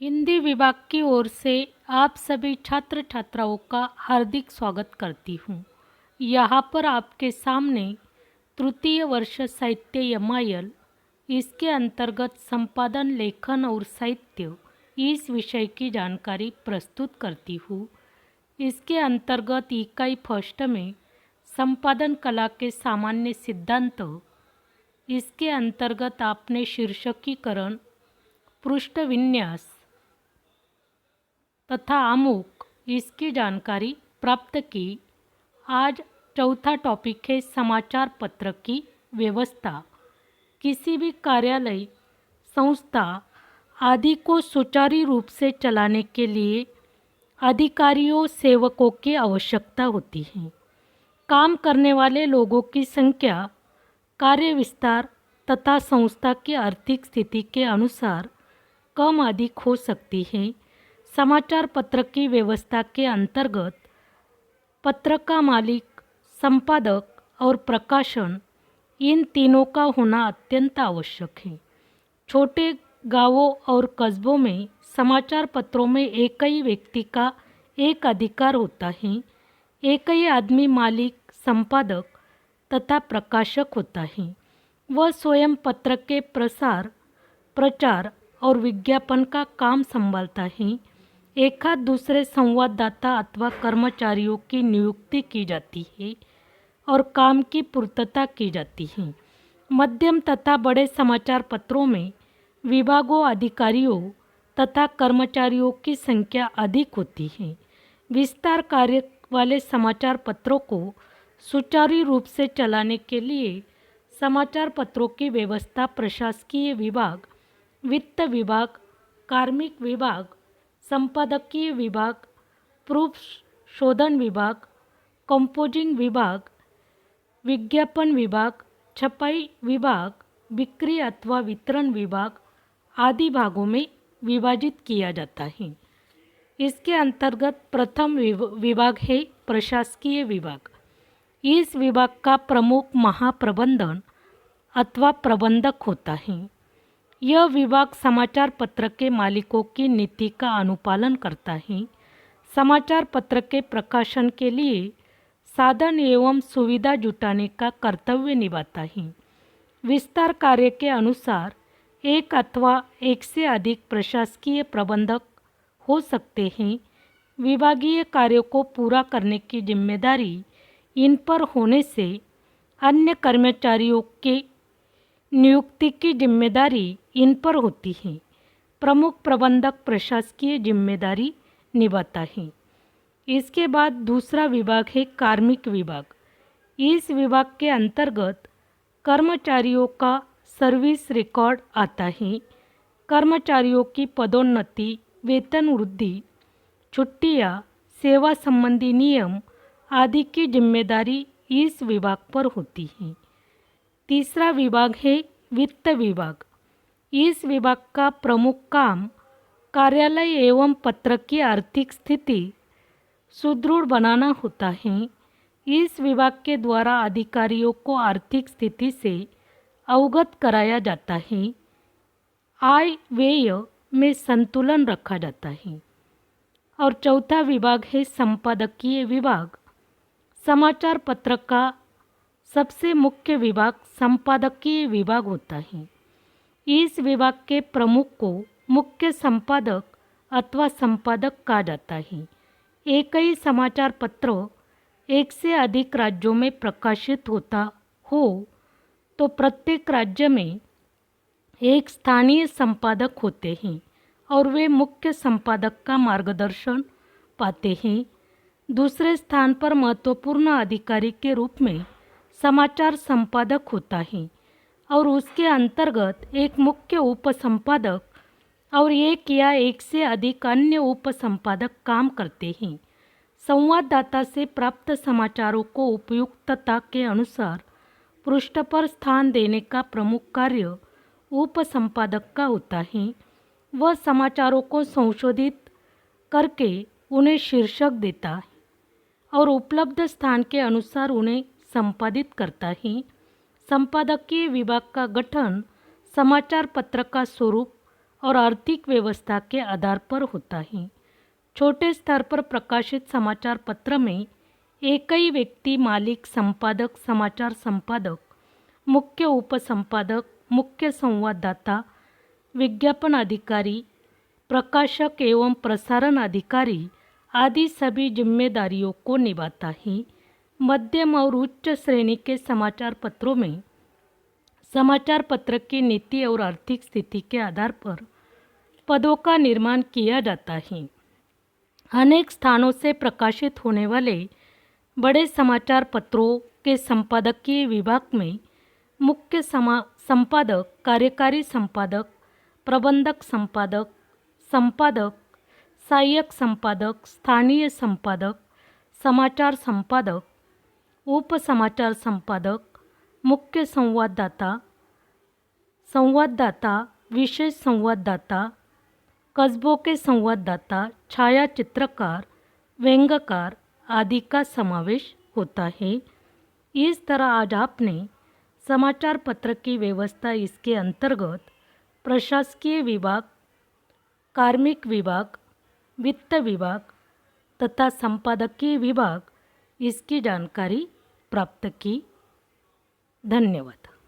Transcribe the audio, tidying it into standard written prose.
हिंदी विभाग की ओर से आप सभी छात्र छात्राओं का हार्दिक स्वागत करती हूँ। यहाँ पर आपके सामने तृतीय वर्ष साहित्य एमआईएल इसके अंतर्गत संपादन लेखन और साहित्य इस विषय की जानकारी प्रस्तुत करती हूँ। इसके अंतर्गत इकाई फर्स्ट में संपादन कला के सामान्य सिद्धांत, इसके अंतर्गत आपने शीर्षकीकरण, पृष्ठ विन्यास तथा आमुख इसकी जानकारी प्राप्त की। आज चौथा टॉपिक है समाचार पत्र की व्यवस्था। किसी भी कार्यालय, संस्था आदि को सुचारू रूप से चलाने के लिए अधिकारियों सेवकों की आवश्यकता होती है। काम करने वाले लोगों की संख्या, कार्य विस्तार तथा संस्था की आर्थिक स्थिति के अनुसार कम अधिक हो सकती है। समाचार पत्र की व्यवस्था के अंतर्गत पत्र का मालिक, संपादक और प्रकाशन इन तीनों का होना अत्यंत आवश्यक है। छोटे गांवों और कस्बों में समाचार पत्रों में एक ही व्यक्ति का एक अधिकार होता है। एक ही आदमी मालिक, संपादक तथा प्रकाशक होता है। वह स्वयं पत्र के प्रसार, प्रचार और विज्ञापन का काम संभालता है। एकाध दूसरे संवाददाता अथवा कर्मचारियों की नियुक्ति की जाती है और काम की पूर्तता की जाती है। मध्यम तथा बड़े समाचार पत्रों में विभागों, अधिकारियों तथा कर्मचारियों की संख्या अधिक होती है। विस्तार कार्य वाले समाचार पत्रों को सुचारू रूप से चलाने के लिए समाचार पत्रों की व्यवस्था प्रशासकीय विभाग, वित्त विभाग, कार्मिक विभाग, संपादकीय विभाग, प्रूफ शोधन विभाग, कंपोजिंग विभाग, विज्ञापन विभाग, छपाई विभाग, बिक्री अथवा वितरण विभाग आदि भागों में विभाजित किया जाता है। इसके अंतर्गत प्रथम विभाग है प्रशासकीय विभाग। इस विभाग का प्रमुख महाप्रबंधन अथवा प्रबंधक होता है। यह विभाग समाचार पत्र के मालिकों की नीति का अनुपालन करता है। समाचार पत्र के प्रकाशन के लिए साधन एवं सुविधा जुटाने का कर्तव्य निभाता है। विस्तार कार्य के अनुसार एक अथवा एक से अधिक प्रशासकीय प्रबंधक हो सकते हैं। विभागीय कार्यों को पूरा करने की जिम्मेदारी इन पर होने से अन्य कर्मचारियों के नियुक्ति की जिम्मेदारी इन पर होती है। प्रमुख प्रबंधक प्रशासकीय जिम्मेदारी निभाता है। इसके बाद दूसरा विभाग है कार्मिक विभाग। इस विभाग के अंतर्गत कर्मचारियों का सर्विस रिकॉर्ड आता है। कर्मचारियों की पदोन्नति, वेतन वृद्धि, छुट्टियां, सेवा संबंधी नियम आदि की जिम्मेदारी इस विभाग पर होती है। तीसरा विभाग है वित्त विभाग। इस विभाग का प्रमुख काम कार्यालय एवं पत्र की आर्थिक स्थिति सुदृढ़ बनाना होता है। इस विभाग के द्वारा अधिकारियों को आर्थिक स्थिति से अवगत कराया जाता है। आय व्यय में संतुलन रखा जाता है। और चौथा विभाग है संपादकीय विभाग। समाचार पत्र का सबसे मुख्य विभाग संपादकीय विभाग होता है। इस विभाग के प्रमुख को मुख्य संपादक अथवा संपादक कहा जाता है। एक ही समाचार पत्र एक से अधिक राज्यों में प्रकाशित होता हो तो प्रत्येक राज्य में एक स्थानीय संपादक होते हैं और वे मुख्य संपादक का मार्गदर्शन पाते हैं। दूसरे स्थान पर महत्वपूर्ण अधिकारी के रूप में समाचार संपादक होता है और उसके अंतर्गत एक मुख्य उपसंपादक और एक या एक से अधिक अन्य उपसंपादक काम करते हैं। संवाददाता से प्राप्त समाचारों को उपयुक्तता के अनुसार पृष्ठ पर स्थान देने का प्रमुख कार्य उपसंपादक का होता है। वह समाचारों को संशोधित करके उन्हें शीर्षक देता है और उपलब्ध स्थान के अनुसार उन्हें संपादित करता है। संपादकीय विभाग का गठन समाचार पत्र का स्वरूप और आर्थिक व्यवस्था के आधार पर होता है। छोटे स्तर पर प्रकाशित समाचार पत्र में एक ही व्यक्ति मालिक, संपादक, समाचार संपादक, मुख्य उपसंपादक, मुख्य संवाददाता, विज्ञापन अधिकारी, प्रकाशक एवं प्रसारण अधिकारी आदि सभी जिम्मेदारियों को निभाता है। मध्यम और उच्च श्रेणी के समाचार पत्रों में समाचार पत्र की नीति और आर्थिक स्थिति के आधार पर पदों का निर्माण किया जाता है। अनेक स्थानों से प्रकाशित होने वाले बड़े समाचार पत्रों के संपादकीय विभाग में मुख्य संपादक, कार्यकारी संपादक, प्रबंधक संपादक, संपादक, सहायक संपादक, स्थानीय संपादक, समाचार संपादक, उप समाचार संपादक, मुख्य संवाददाता, संवाददाता, विशेष संवाददाता, कस्बों के संवाददाता, छायाचित्रकार, व्यंग्यकार आदि का समावेश होता है। इस तरह आज आपने समाचार पत्र की व्यवस्था, इसके अंतर्गत प्रशासकीय विभाग, कार्मिक विभाग, वित्त विभाग तथा संपादकीय विभाग, इसकी जानकारी प्राप्त की। धन्यवाद।